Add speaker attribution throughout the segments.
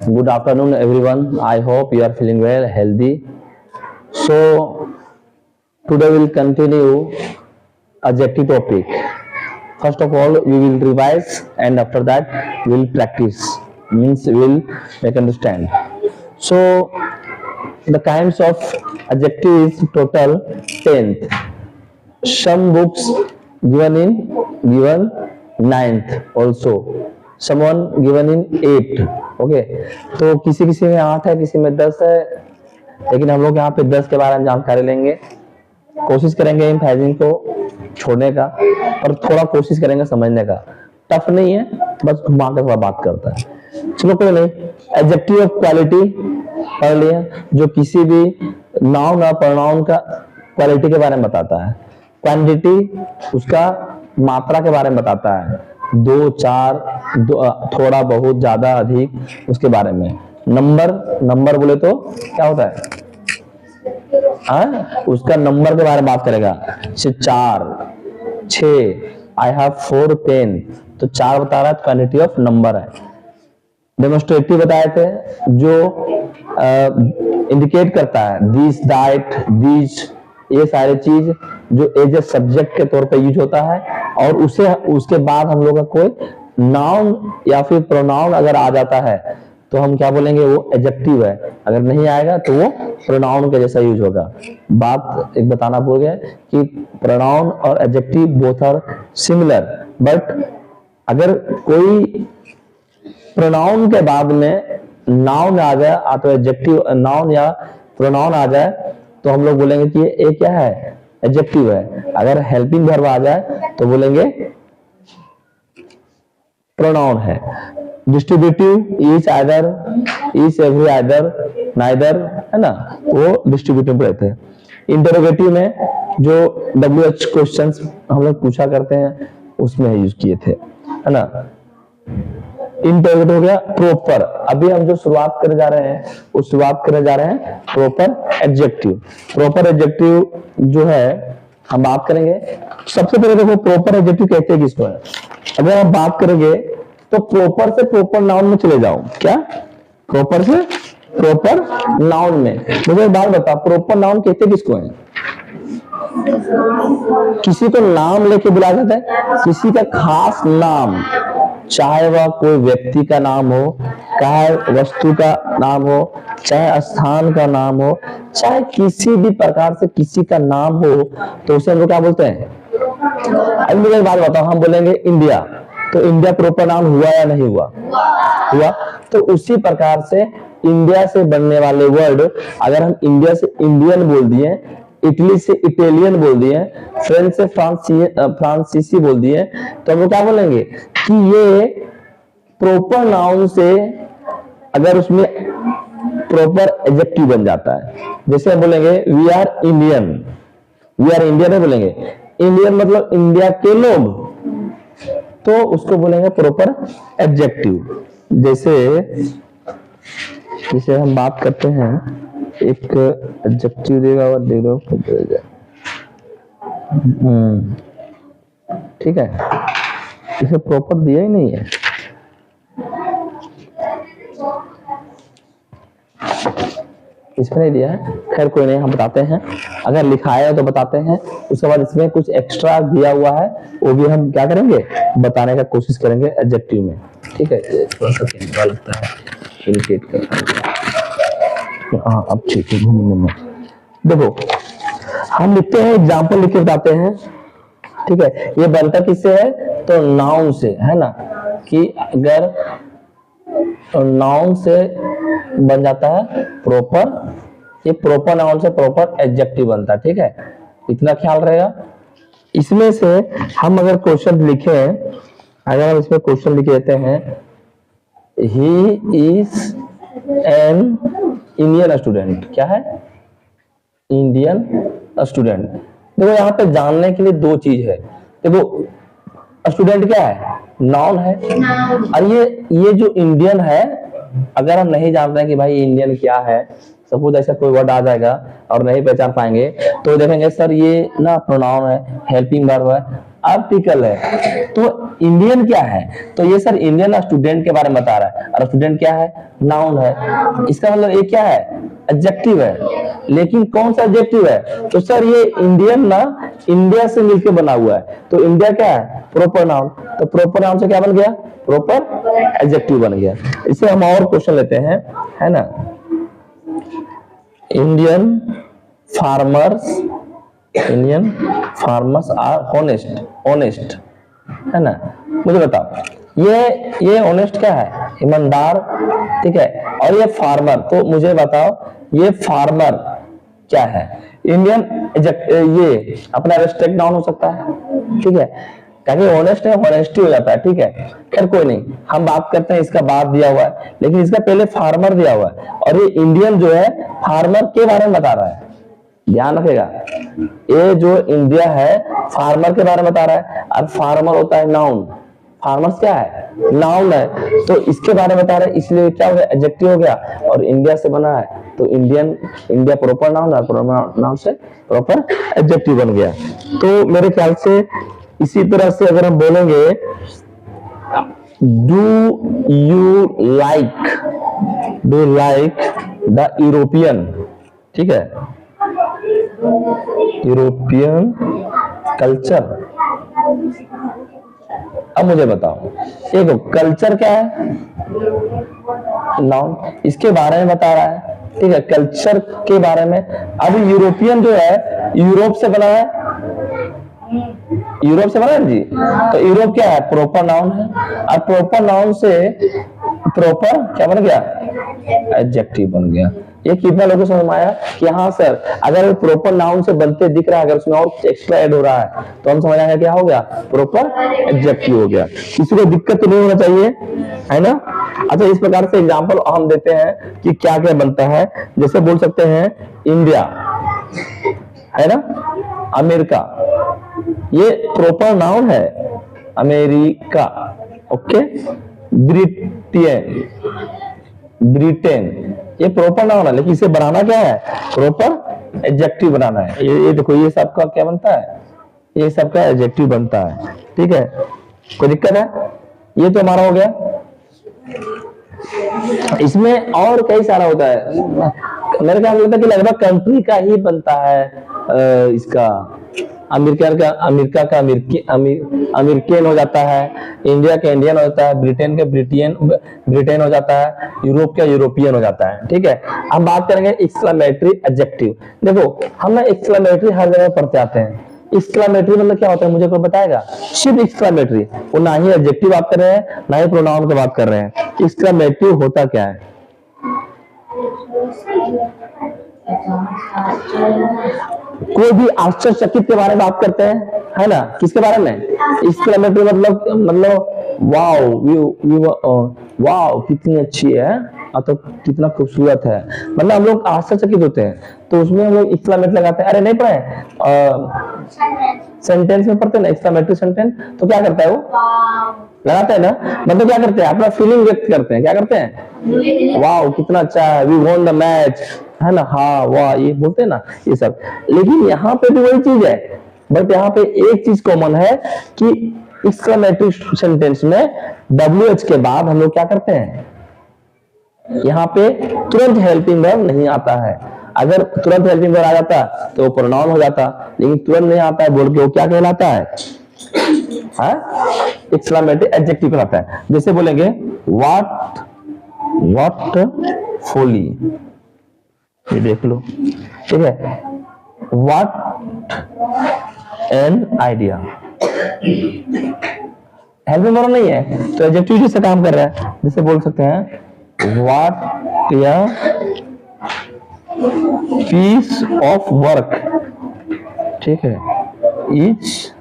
Speaker 1: Good afternoon, everyone. I hope you are feeling well, healthy. So, today we'll continue adjective topic. First of all, we will revise, and after that, we'll practice. Means we'll make understand. So, the kinds of adjective is total 10. Some books given ninth also. Someone given in 8. Okay, तो किसी किसी में 8 है, किसी में 10 है, लेकिन हम लोग यहाँ पे 10 के बारे में जानकारी लेंगे। कोशिश करेंगे इन फ्रेजिंग को छोड़ने का, और थोड़ा कोशिश करेंगे समझने का। टफ नहीं है, बस घुमा के थोड़ा बात करता है। चलो कोई नहीं। एडजेक्टिव ऑफ क्वालिटी पढ़ लिया, जो किसी भी नाउन और प्रोनाउन का क्वालिटी के बारे में बताता है। क्वांटिटी उसका मात्रा के बारे में बताता है, 2, 4, थोड़ा बहुत ज्यादा अधिक, उसके बारे में। नंबर बोले तो क्या होता है, उसका नंबर के बारे में बात करेगा। 4, 6, आई हैव 4 पेन, तो 4 बता रहा है, क्वांटिटी ऑफ नंबर है। डेमोन्स्ट्रेटिव बताए थे, जो इंडिकेट करता है, दिस, दैट, दिस, ये सारी चीज जो एज ए सब्जेक्ट के तौर पे यूज होता है, और उसके बाद हम लोग का कोई नाउन या फिर प्रोनाउन अगर आ जाता है तो हम क्या बोलेंगे, वो एडजेक्टिव है। अगर नहीं आएगा तो वो प्रोनाउन के जैसा यूज होगा। बात एक बताना भूल गए कि प्रोनाउन और adjective both are similar, but अगर कोई प्रोनाउन के बाद में नाउन आ जाए, तो एडजेक्टिव नाउन या प्रोनाउन आ जाए, तो हम लोग बोलेंगे कि ये क्या है, एडजेक्टिव है। अगर हेल्पिंग वर्ब आ जाए तो बोलेंगे प्रोनाउन है। Distributive is either, is, every, either, neither, है ना, वो डिस्ट्रीब्यूटिव पे रहते हैं। इंटरोगेटिव में जो WH क्वेश्चंस हम लोग पूछा करते हैं, उसमें यूज किए थे, है ना। इंटरोगेटिव हो गया। प्रॉपर, अभी हम जो शुरुआत करने जा रहे हैं, वो शुरुआत करने जा रहे हैं प्रॉपर एडजेक्टिव। प्रॉपर एडजेक्टिव जो है हम बात करेंगे। सबसे पहले देखो, प्रॉपर एडजेक्टिव कहते हैं किसको है। अगर आप बात करेंगे तो प्रॉपर से प्रॉपर नाउन में चले जाओ। क्या, प्रॉपर से प्रॉपर नाउन में। मुझे एक बात बता, प्रॉपर नाउन कहते किसको है? किसी को नाम लेके बुलाया जाता है, किसी का खास नाम, चाहे वह कोई व्यक्ति का नाम हो, चाहे वस्तु का नाम हो, चाहे स्थान का नाम हो, चाहे किसी भी प्रकार से किसी का नाम हो, तो उसे हम लोग क्या बोलते हैं? अब मुझे एक बात बताओ, हम बोलेंगे इंडिया, तो इंडिया प्रॉपर नाउन हुआ या नहीं हुआ? हुआ। तो उसी प्रकार से इंडिया से बनने वाले वर्ड, अगर हम इंडिया से इंडियन बोल दिए, इटली से इटालियन बोल दिए, फ्रेंच से फ्रांसीसी बोल दिए, तो हम लोग क्या बोलेंगे कि ये प्रॉपर नाउन से अगर उसमें प्रॉपर एडजेक्टिव बन जाता है। जैसे हम बोलेंगे we are Indian, we are Indian बोलेंगे, इंडियन मतलब इंडिया के लोग, तो उसको बोलेंगे प्रॉपर एडजेक्टिव। जैसे हम बात करते हैं, एक एडजेक्टिव देगा और दे दो, ठीक है, इसे प्रॉपर दिया ही नहीं है। इसमें नहीं दिया है, खैर कोई नहीं, हम बताते हैं। अगर लिखा है तो बताते हैं, उसके बाद इसमें कुछ एक्स्ट्रा दिया हुआ है, वो भी हम क्या करेंगे, बताने का कोशिश करेंगे एडजेक्टिव में। ठीक है, थोड़ा सा कैमरा लगता है, इरिटेट करता है। हाँ, अब ठीक है। देखो, हम लिखते हैं, एग्जाम्पल लिख के बताते हैं। ठीक है, ये बनता किससे है? तो नाउन से, है ना, कि अगर नाउन से बन जाता है प्रॉपर, ये प्रॉपर नाउन से प्रॉपर एडजेक्टिव बनता है। ठीक है, इतना ख्याल रहेगा। इसमें से हम अगर क्वेश्चन लिखे, अगर हम इसमें क्वेश्चन लिख देते हैं, he is an Indian student. क्या है? Indian student. देखो यहाँ पे जानने के लिए दो चीज है। देखो, स्टूडेंट क्या है? नाउन है। और ये जो इंडियन है, अगर हम नहीं जानते हैं कि भाई इंडियन क्या है, सपोज ऐसा कोई वर्ड आ जाएगा और नहीं पहचान पाएंगे, तो देखेंगे सर ये ना प्रोनाउन है, हेल्पिंग वर्ब है, आर्टिकल है। तो इंडियन क्या है? तो ये सर इंडियन स्टूडेंट के बारे में बता रहा है, और स्टूडेंट क्या है? नाउन है। इसका मतलब ये क्या है? एडजेक्टिव है। लेकिन कौन सा एडजेक्टिव है? तो सर ये इंडियन ना इंडिया से मिलकर बना हुआ है, तो इंडिया क्या है? Proper noun. तो प्रॉपर नाउन से क्या बन गया? प्रॉपर एडजेक्टिव बन गया। इसे हम और क्वेश्चन लेते हैं, है ना। इंडियन फार्मर्स आर ऑनेस्ट, है ना। मुझे बताओ, ये ऑनेस्ट क्या है? ईमानदार, ठीक है। और ये फार्मर, तो मुझे बताओ ये फार्मर क्या है? इंडियन ये अपना रेस्ट्रिक्ट नाउन हो सकता है, ठीक है, क्योंकि ऑनेस्ट है, ऑनेस्टी हो जाता है, ठीक है। खैर कोई नहीं, हम बात करते हैं इसका बाद दिया हुआ है, लेकिन इसका पहले फार्मर दिया हुआ है, और ये इंडियन जो है फार्मर के बारे में बता रहा है। ध्यान रखेगा, ये जो इंडिया है फार्मर के बारे में बता रहा है, और फार्मर होता है नाउन। फार्मर्स क्या है? नाउन है, तो इसके बारे में बता रहे हैं, इसलिए क्या हो गया? एडजेक्टिव हो गया, और इंडिया से बना है, तो इंडिया प्रॉपर नाउन है, प्रॉपर नाउन से प्रॉपर एडजेक्टिव बन गया। तो मेरे ख्याल से इसी तरह से अगर हम बोलेंगे, do you like the European, ठीक है, यूरोपियन कल्चर। अब मुझे बताओ, देखो कल्चर क्या है? नाउन, इसके बारे में बता रहा है, ठीक है, कल्चर के बारे में। अब यूरोपियन जो है यूरोप से बना है, यूरोप से बना है जी। तो यूरोप क्या है? प्रॉपर नाउन है, और प्रॉपर नाउन से प्रॉपर क्या बन गया? एडजेक्टिव बन गया। ये कितना लोगों को समझ में आया कि हाँ सर, अगर प्रॉपर नाउन से बनते दिख रहा है, अगर उसमें और एक्स्ट्रा ऐड हो रहा है, तो हम समझ आएंगे क्या हो गया? प्रॉपर एडजेक्टिव हो गया। किसी को दिक्कत तो नहीं होना चाहिए, है ना। अच्छा, इस प्रकार से एग्जांपल हम देते हैं कि क्या क्या बनता है। जैसे बोल सकते हैं इंडिया, है ना, अमेरिका, ये प्रॉपर नाउन है, अमेरिका, ओके। ब्रिटेन, ये प्रॉपर नाउन है, लेकिन इसे बनाना क्या है? प्रॉपर एडजेक्टिव बनाना है। ये देखो, ये सबका क्या बनता है? ये सबका एडजेक्टिव बनता है, ठीक है। कोई दिक्कत है? ये तो हमारा हो गया। इसमें और कई सारा होता है, मेरे ख्याल लगता है कि लगभग कंट्री का ही बनता है। इसका अमेरिका का अमेरिकन हो जाता है, इंडिया का इंडियन हो जाता है, ब्रिटेन का ब्रिटेन हो जाता है, यूरोप का यूरोपियन हो जाता है, ठीक है। हम बात करेंगे एक्सक्लेमेटरी एडजेक्टिव। देखो, हम एक्सक्लेमेटरी हर जगह पढ़ते आते हैं। एक्सक्लेमेटरी मतलब क्या होता है? मुझे कोई बताएगा? सिर्फ एक्सक्लेमेटरी, वो ना ही एडजेक्टिव बात कर रहे हैं, ना ही प्रोनाउन की बात कर रहे हैं। एक्सक्लेमेटरी होता क्या है? कोई भी आश्चर्यचकित के बारे में बात करते हैं, है ना। किसके बारे में? एक्सक्लेमेटरी मतलब वाओ कितनी अच्छी है, तो कितना खूबसूरत है, मतलब हम लोग आश्चर्यचकित होते हैं, तो उसमें हम लोग एक्सक्लेमेटरी लगाते हैं। अरे नहीं पढ़े? सेंटेंस में पढ़ते हैं ना एक्सक्लेमेटरी सेंटेंस, तो क्या करता है वो? लगाते हैं ना, मतलब क्या करते हैं? अपना फीलिंग व्यक्त करते हैं। क्या करते हैं? वाओ कितना अच्छा है, वी वॉन द मैच, है ना, हाँ वाह, ये बोलते हैं ना, ये सब। लेकिन यहाँ पे भी वही चीज है, बट यहाँ पे एक चीज कॉमन है कि एक्सक्लेमेटरी सेंटेंस में WH के बाद हम लोग क्या करते हैं? यहाँ पे तुरंत हेल्पिंग वर्ब नहीं आता है। अगर तुरंत हेल्पिंग वर्ब आ जाता तो प्रोनाउन हो जाता, लेकिन तुरंत नहीं आता है बोल के वो क्या कहलाता है? एक्सक्लेमेटरी एडजेक्टिव कहलाता है। जैसे बोलेंगे व्हाट फोली, ये देख लो, ठीक है, what an idea. Helping verb नहीं है तो एडजेक्टिव से काम कर रहा है। जैसे बोल सकते हैं व्हाट या पीस ऑफ वर्क, ठीक है, इच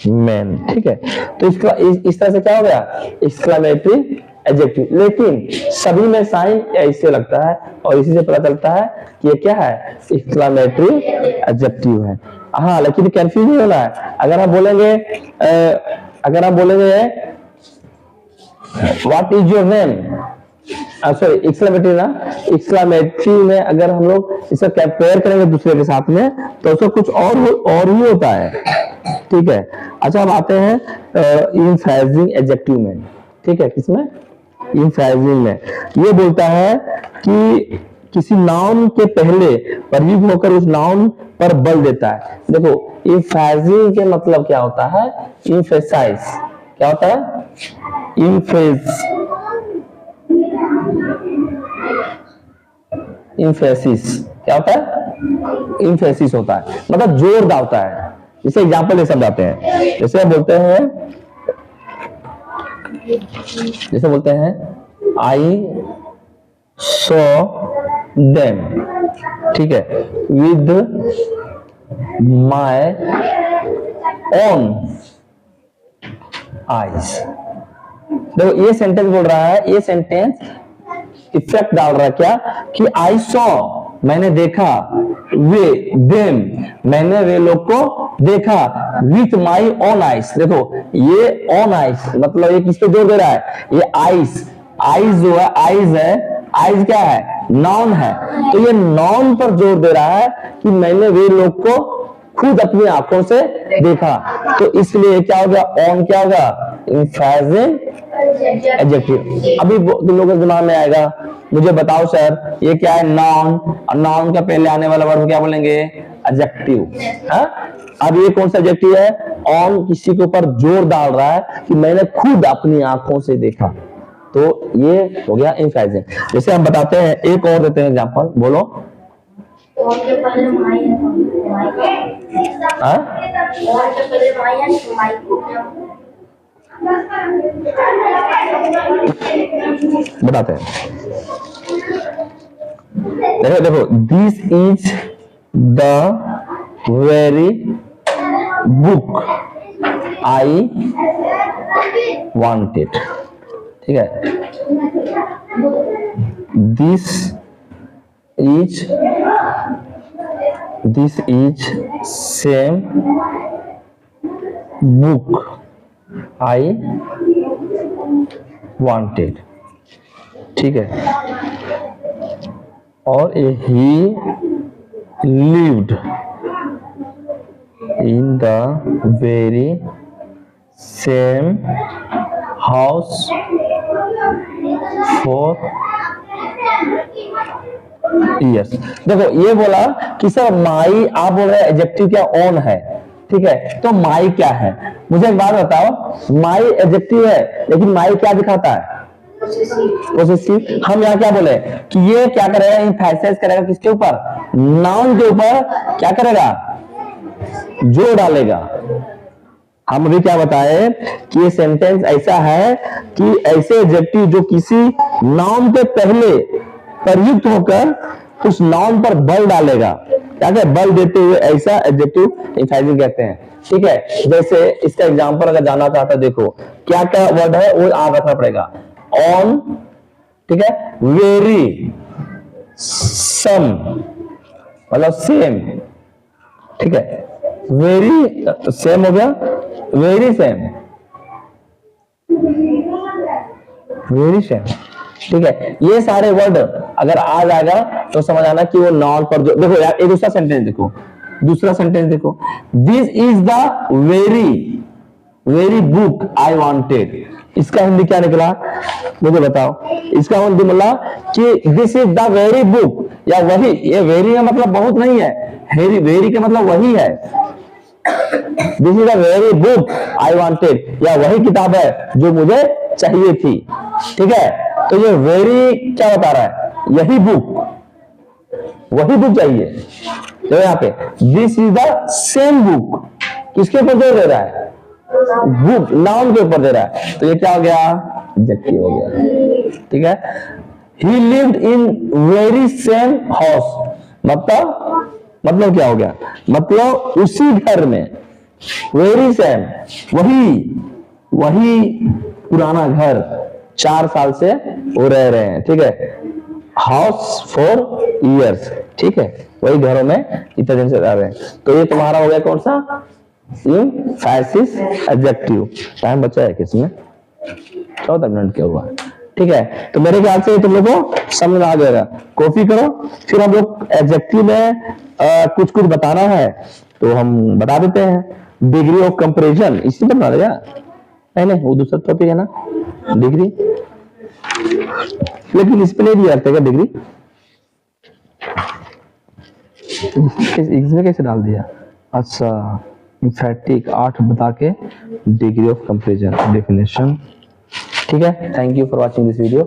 Speaker 1: मैन, ठीक है। तो इसका इस तरह से क्या हो गया? Exclamatory adjective. लेकिन सभी में साइन ऐसे लगता है, और इसी से पता चलता है कि ये क्या है? एक्सक्लेमेटरी एडजेक्टिव है। हाँ, लेकिन कंफ्यूज नहीं होना है। अगर हम बोलेंगे what is your name, sorry exclamatory ना, एक्सक्लेमेटरी में अगर हम लोग इसे कंपेयर करेंगे दूसरे के साथ में, तो उसका कुछ और ही होता है, ठीक है। अच्छा अब आते हैं इनफ्रेजिंग एडजेक्टिव में, ठीक है, किसमें, इनफ्रेजिंग में। ये बोलता है कि किसी नाउन के पहले प्रयुक्त होकर उस नाउन पर बल देता है। देखो इनफ्रेजिंग के मतलब क्या होता है, इम्फेसाइज, क्या होता है, इम्फेसिस, क्या होता है, इम्फेसिस होता है, मतलब जोर डालता है। इसे एग्जाम्पल ये समझाते हैं, जैसे बोलते हैं आई सॉ देम, ठीक है, विद माय ओन आईज। देखो ये सेंटेंस बोल रहा है, ये सेंटेंस इफेक्ट डाल रहा है क्या, कि आई सॉ, मैंने देखा, वे देम, मैंने वे लोग को देखा, विथ माई ओन आइस। देखो ये ओन आइस मतलब ये किस पे जोर दे रहा है, ये आइस, आइस जो है, आइस क्या है, नाउन है, तो ये नाउन पर जोर दे रहा है कि मैंने वे लोग को खुद अपनी आंखों से देखा। तो इसलिए क्या होगा, ऑन क्या होगा, इनफ्रेजिंग एडजेक्टिव। अभी तुम लोगों के दिमाग में आएगा, मुझे बताओ सर ये क्या है, नाउन, और नाउन का पहले आने वाला वर्ब क्या बोलेंगे, एडजेक्टिव। अब ये कौन सा एडजेक्टिव है, ऑन किसी के ऊपर जोर डाल रहा है कि मैंने खुद अपनी आंखों से देखा, तो ये हो गया इनफ्रेजिंग। जैसे हम बताते हैं, एक और देते हैं एग्जांपल, बोलो। और के पहले माई है, और के पहले माई है, माई को क्या बताते हैं। देखो this is the very book I wanted, ठीक है, this is same book I wanted, ठीक है, और ही lived in the very same house for yes. देखो ये बोला कि सर माई, आप बोल रहे हैं एडजेक्टिव क्या ऑन है, ठीक है, तो माई क्या है, मुझे एक बात बताओ, माई एडजेक्टिव है लेकिन माई क्या दिखाता है, पोसेसिव। हम यहाँ क्या बोले कि ये क्या करेगा, एम्फसाइज करेगा किसके ऊपर, नाउन के ऊपर, क्या करेगा, जोर डालेगा। हम अभी क्या बताए कि ये सेंटेंस ऐसा है कि ऐसे एडजेक्टिव जो किसी नाउन के पहले प्रयुक्त होकर उस नाउन पर बल डालेगा, क्या क्या बल देते हुए, ऐसा एडजेक्टिव एम्फसाइजिंग कहते हैं, ठीक है। जैसे इसका एग्जांपल अगर जानना चाहता है, देखो क्या क्या वर्ड है वो याद रखना पड़ेगा, ऑन, ठीक है, वेरी, सम मतलब सेम, ठीक है, वेरी सेम हो गया, वेरी सेम, वेरी सेम, ठीक है। ये सारे वर्ड अगर आ जाएगा तो समझ आना कि वो नाउन पर जो, देखो यार एक दूसरा सेंटेंस देखो, this is the very book I wanted, इसका हिंदी क्या निकला, मुझे बताओ। इसका हिंदी बोला कि this is the very book, या वही, ये वेरी का मतलब बहुत नहीं है, वेरी का मतलब वही है, this is the very book I wanted, या वही किताब है जो मुझे चाहिए थी, ठीक है। तो ये वेरी क्या बता रहा है, यही बुक, वही बुक चाहिए। तो यहाँ पे this is the same book, किसके ऊपर दे रहा है, बुक, नाउन के ऊपर दे रहा है, तो ये क्या हो गया, एडजेक्टिव हो गया, ठीक है। ही lived in very same house, मतलब क्या हो गया, मतलब उसी घर में, वेरी सेम, वही पुराना घर 4 साल से वो रह रहे हैं, ठीक है, हाउस फॉर ईयर्स, ठीक है, वही घरों में इतने दिन से रह रहे हैं। तो ये तुम्हारा हो गया कौन सा, इम्फैसिस एडजेक्टिव। टाइम बचा है किसमें, 14 मिनट क्या हुआ, ठीक है। तो मेरे ख्याल से तुम लोगों को समझ आ जाएगा, कॉपी करो, फिर हम लोग एडजेक्टिव में कुछ बताना है, तो हम बता देते हैं डिग्री ऑफ कंपैरिजन, इसी पर बना देगा। नहीं वो दूसरा टॉपिक है ना डिग्री, लेकिन इस पे नहीं दिया जाता डिग्री, इसमें कैसे डाल दिया? अच्छा इम्फेटिक 8 बता के डिग्री ऑफ कंपैरिजन डेफिनेशन। ठीक है, thank you for watching this video.